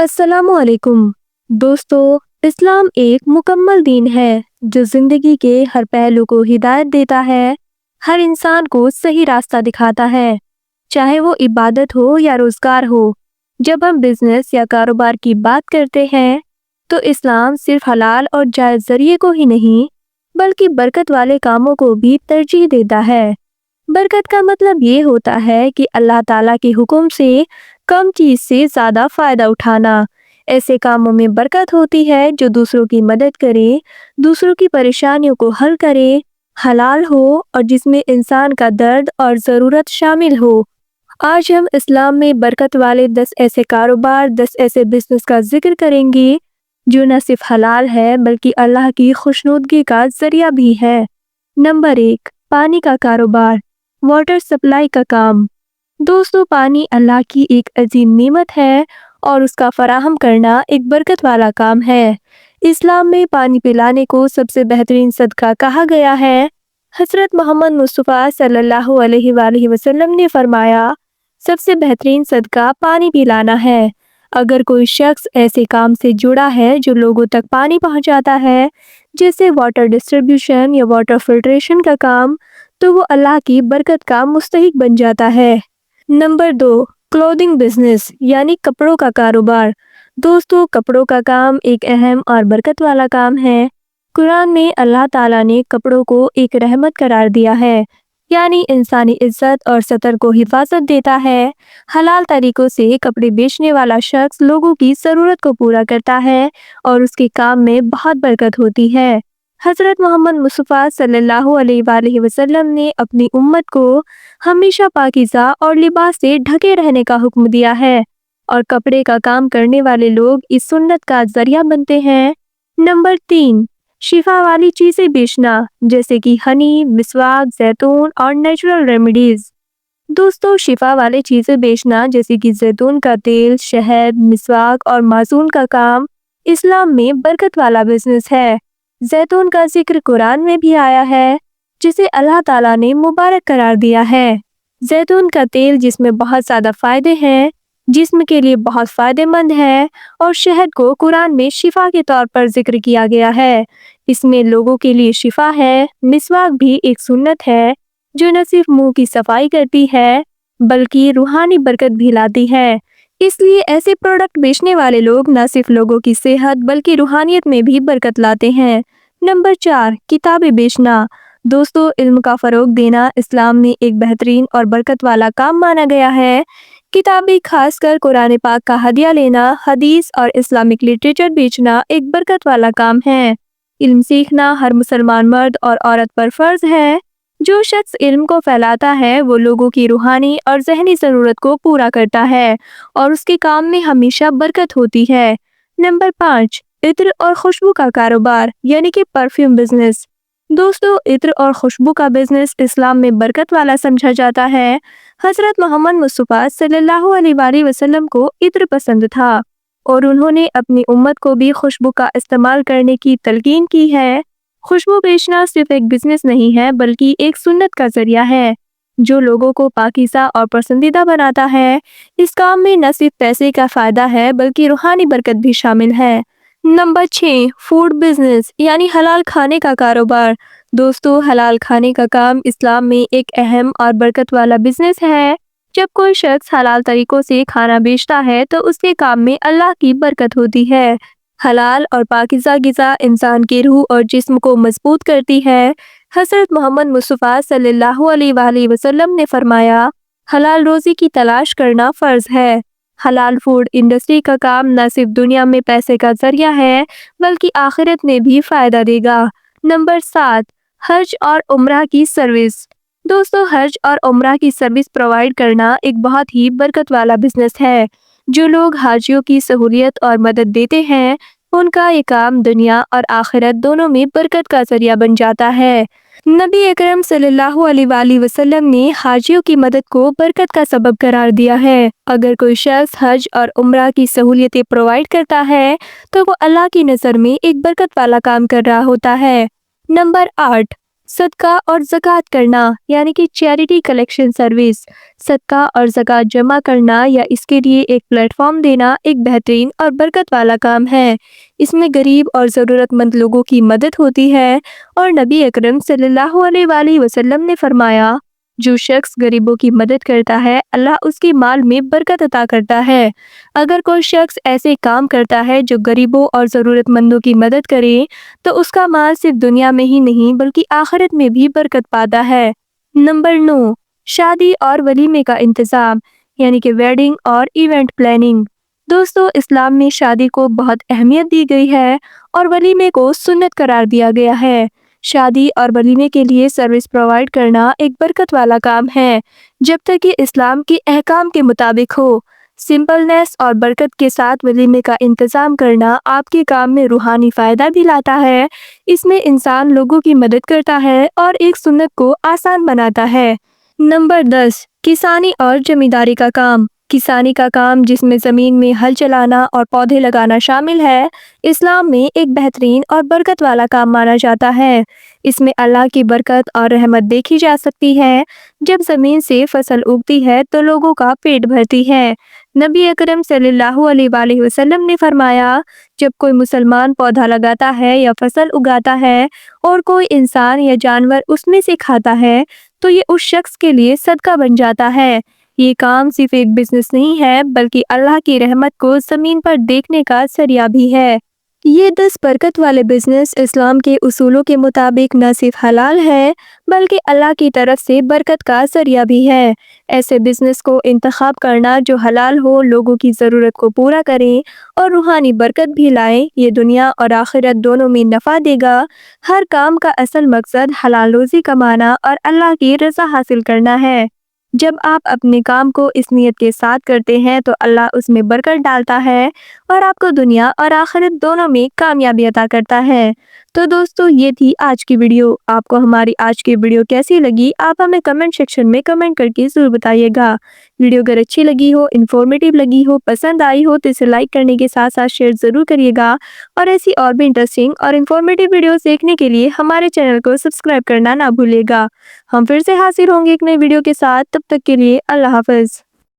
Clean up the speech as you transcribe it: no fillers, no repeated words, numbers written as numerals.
السلام علیکم دوستو، اسلام ایک مکمل دین ہے جو زندگی کے ہر پہلو کو ہدایت دیتا ہے، ہر انسان کو صحیح راستہ دکھاتا ہے، چاہے وہ عبادت ہو یا روزگار ہو۔ جب ہم بزنس یا کاروبار کی بات کرتے ہیں تو اسلام صرف حلال اور جائز ذریعے کو ہی نہیں بلکہ برکت والے کاموں کو بھی ترجیح دیتا ہے۔ برکت کا مطلب یہ ہوتا ہے کہ اللہ تعالیٰ کے حکم سے کم چیز سے زیادہ فائدہ اٹھانا۔ ایسے کاموں میں برکت ہوتی ہے جو دوسروں کی مدد کرے، دوسروں کی پریشانیوں کو حل کرے، حلال ہو اور جس میں انسان کا درد اور ضرورت شامل ہو۔ آج ہم اسلام میں برکت والے 10 ایسے کاروبار، 10 ایسے بزنس کا ذکر کریں گے جو نہ صرف حلال ہے بلکہ اللہ کی خوشنودگی کا ذریعہ بھی ہے۔ نمبر 1، پانی کا کاروبار، واٹر سپلائی کا کام۔ دوستو، پانی اللہ کی ایک عظیم نعمت ہے اور اس کا فراہم کرنا ایک برکت والا کام ہے۔ اسلام میں پانی پلانے کو سب سے بہترین صدقہ کہا گیا ہے۔ حضرت محمد مصطفیٰ صلی اللہ علیہ وآلہ وسلم نے فرمایا، سب سے بہترین صدقہ پانی پلانا ہے۔ اگر کوئی شخص ایسے کام سے جڑا ہے جو لوگوں تک پانی پہنچاتا ہے، جیسے واٹر ڈسٹریبیوشن یا واٹر فلٹریشن کا کام، تو وہ اللہ کی برکت کا مستحق بن جاتا ہے۔ نمبر 2، کلودنگ بزنس یعنی کپڑوں کا کاروبار۔ دوستو، کپڑوں کا کام ایک اہم اور برکت والا کام ہے۔ قرآن میں اللہ تعالیٰ نے کپڑوں کو ایک رحمت قرار دیا ہے، یعنی انسانی عزت اور ستر کو حفاظت دیتا ہے۔ حلال طریقوں سے کپڑے بیچنے والا شخص لوگوں کی ضرورت کو پورا کرتا ہے اور اس کے کام میں بہت برکت ہوتی ہے۔ حضرت محمد مصطفیٰ صلی اللہ علیہ وآلہ وسلم نے اپنی امت کو ہمیشہ پاکیزہ اور لباس سے ڈھکے رہنے کا حکم دیا ہے، اور کپڑے کا کام کرنے والے لوگ اس سنت کا ذریعہ بنتے ہیں۔ نمبر 3، شفا والی چیزیں بیچنا، جیسے کہ ہنی، مسواک، زیتون اور نیچرل ریمیڈیز۔ دوستو، شفا والے چیزیں بیچنا جیسے کہ زیتون کا تیل، شہد، مسواک اور معجون کا کام اسلام میں برکت والا بزنس ہے۔ زیتون کا ذکر قرآن میں بھی آیا ہے، جسے اللہ تعالیٰ نے مبارک قرار دیا ہے۔ زیتون کا تیل جس میں بہت زیادہ فائدے ہیں، جسم کے لیے بہت فائدہ مند ہے، اور شہد کو قرآن میں شفا کے طور پر ذکر کیا گیا ہے۔ اس میں لوگوں کے لیے شفا ہے۔ مسواک بھی ایک سنت ہے جو نہ صرف منہ کی صفائی کرتی ہے بلکہ روحانی برکت بھی لاتی ہے۔ اس لیے ایسے پروڈکٹ بیچنے والے لوگ نہ صرف لوگوں کی صحت بلکہ روحانیت میں بھی برکت لاتے ہیں۔ نمبر 4، کتابیں بیچنا۔ دوستو، علم کا فروغ دینا اسلام میں ایک بہترین اور برکت والا کام مانا گیا ہے۔ کتابیں، خاص کر قرآن پاک کا ہدیہ لینا، حدیث اور اسلامک لٹریچر بیچنا ایک برکت والا کام ہے۔ علم سیکھنا ہر مسلمان مرد اور عورت پر فرض ہے۔ جو شخص علم کو پھیلاتا ہے وہ لوگوں کی روحانی اور ذہنی ضرورت کو پورا کرتا ہے اور اس کے کام میں ہمیشہ برکت ہوتی ہے۔ نمبر 5، عطر اور خوشبو کا کاروبار یعنی کہ پرفیوم بزنس۔ دوستو، عطر اور خوشبو کا بزنس اسلام میں برکت والا سمجھا جاتا ہے۔ حضرت محمد مصطفیٰ صلی اللہ علیہ وآلہ وسلم کو عطر پسند تھا اور انہوں نے اپنی امت کو بھی خوشبو کا استعمال کرنے کی تلقین کی ہے۔ خوشبو بیچنا صرف ایک بزنس نہیں ہے بلکہ ایک سنت کا ذریعہ ہے جو لوگوں کو پاکیزہ اور پسندیدہ بناتا ہے۔ اس کام میں نہ صرف پیسے کا فائدہ ہے بلکہ روحانی برکت بھی شامل ہے۔ نمبر 6، فوڈ بزنس یعنی حلال کھانے کا کاروبار۔ دوستو، حلال کھانے کا کام اسلام میں ایک اہم اور برکت والا بزنس ہے۔ جب کوئی شخص حلال طریقوں سے کھانا بیچتا ہے تو اس کے کام میں اللہ کی برکت ہوتی ہے۔ حلال اور پاکیزہ غذا انسان کی روح اور جسم کو مضبوط کرتی ہے۔ حضرت محمد مصطفیٰ صلی اللہ علیہ وآلہ وسلم نے فرمایا، حلال روزی کی تلاش کرنا فرض ہے۔ حلال فوڈ انڈسٹری کا کام نہ صرف دنیا میں پیسے کا ذریعہ ہے بلکہ آخرت میں بھی فائدہ دے گا۔ نمبر 7، حج اور عمرہ کی سروس۔ دوستو، حج اور عمرہ کی سروس پرووائڈ کرنا ایک بہت ہی برکت والا بزنس ہے۔ جو لوگ حاجیوں کی سہولیت اور مدد دیتے ہیں ان کا یہ کام دنیا اور آخرت دونوں میں برکت کا ذریعہ بن جاتا ہے۔ نبی اکرم صلی اللہ علیہ وآلہ وسلم نے حاجیوں کی مدد کو برکت کا سبب قرار دیا ہے۔ اگر کوئی شخص حج اور عمرہ کی سہولیتیں پرووائڈ کرتا ہے تو وہ اللہ کی نظر میں ایک برکت والا کام کر رہا ہوتا ہے۔ نمبر 8، صدقہ اور زکوٰۃ کرنا یعنی کہ چیریٹی کلیکشن سروس۔ صدقہ اور زکوٰۃ جمع کرنا یا اس کے لیے ایک پلیٹ فارم دینا ایک بہترین اور برکت والا کام ہے۔ اس میں غریب اور ضرورت مند لوگوں کی مدد ہوتی ہے، اور نبی اکرم صلی اللہ علیہ وآلہ وسلم نے فرمایا، جو شخص غریبوں کی مدد کرتا ہے اللہ اس کے مال میں برکت عطا کرتا ہے۔ اگر کوئی شخص ایسے کام کرتا ہے جو غریبوں اور ضرورت مندوں کی مدد کرے تو اس کا مال صرف دنیا میں ہی نہیں بلکہ آخرت میں بھی برکت پاتا ہے۔ نمبر 9، شادی اور ولیمے کا انتظام یعنی کہ ویڈنگ اور ایونٹ پلاننگ۔ دوستو، اسلام میں شادی کو بہت اہمیت دی گئی ہے اور ولیمے کو سنت قرار دیا گیا ہے۔ شادی اور ولیمے کے لیے سروس پرووائڈ کرنا ایک برکت والا کام ہے، جب تک کہ اسلام کے احکام کے مطابق ہو۔ سمپلنس اور برکت کے ساتھ ولیمے کا انتظام کرنا آپ کے کام میں روحانی فائدہ بھی لاتا ہے۔ اس میں انسان لوگوں کی مدد کرتا ہے اور ایک سنت کو آسان بناتا ہے۔ نمبر 10، کسانی اور زمینداری کا کام۔ کسانی کا کام، جس میں زمین میں ہل چلانا اور پودے لگانا شامل ہے، اسلام میں ایک بہترین اور برکت والا کام مانا جاتا ہے۔ اس میں اللہ کی برکت اور رحمت دیکھی جا سکتی ہے۔ جب زمین سے فصل اگتی ہے تو لوگوں کا پیٹ بھرتی ہے۔ نبی اکرم صلی اللہ علیہ وآلہ وسلم نے فرمایا، جب کوئی مسلمان پودا لگاتا ہے یا فصل اگاتا ہے اور کوئی انسان یا جانور اس میں سے کھاتا ہے تو یہ اس شخص کے لیے صدقہ بن جاتا ہے۔ یہ کام صرف ایک بزنس نہیں ہے بلکہ اللہ کی رحمت کو زمین پر دیکھنے کا ذریعہ بھی ہے۔ یہ 10 برکت والے بزنس اسلام کے اصولوں کے مطابق نہ صرف حلال ہے بلکہ اللہ کی طرف سے برکت کا ذریعہ بھی ہے۔ ایسے بزنس کو انتخاب کرنا جو حلال ہو، لوگوں کی ضرورت کو پورا کریں اور روحانی برکت بھی لائیں، یہ دنیا اور آخرت دونوں میں نفع دے گا۔ ہر کام کا اصل مقصد حلال روزی کمانا اور اللہ کی رضا حاصل کرنا ہے۔ جب آپ اپنے کام کو اس نیت کے ساتھ کرتے ہیں تو اللہ اس میں برکت ڈالتا ہے اور آپ کو دنیا اور آخرت دونوں میں کامیابی عطا کرتا ہے۔ تو دوستو، یہ تھی آج کی ویڈیو۔ آپ کو ہماری آج کی ویڈیو کیسی لگی آپ ہمیں کمنٹ سیکشن میں کمنٹ کر کے ضرور بتائیے گا۔ ویڈیو اگر اچھی لگی ہو، انفارمیٹیو لگی ہو، پسند آئی ہو تو اسے لائک کرنے کے ساتھ ساتھ شیئر ضرور کریے گا، اور ایسی اور بھی انٹرسٹنگ اور انفارمیٹیو ویڈیوز دیکھنے کے لیے ہمارے چینل کو سبسکرائب کرنا نہ بھولیے گا۔ ہم پھر سے حاضر ہوں گے ایک نئی ویڈیو کے ساتھ، تب تک کے لیے اللہ حافظ۔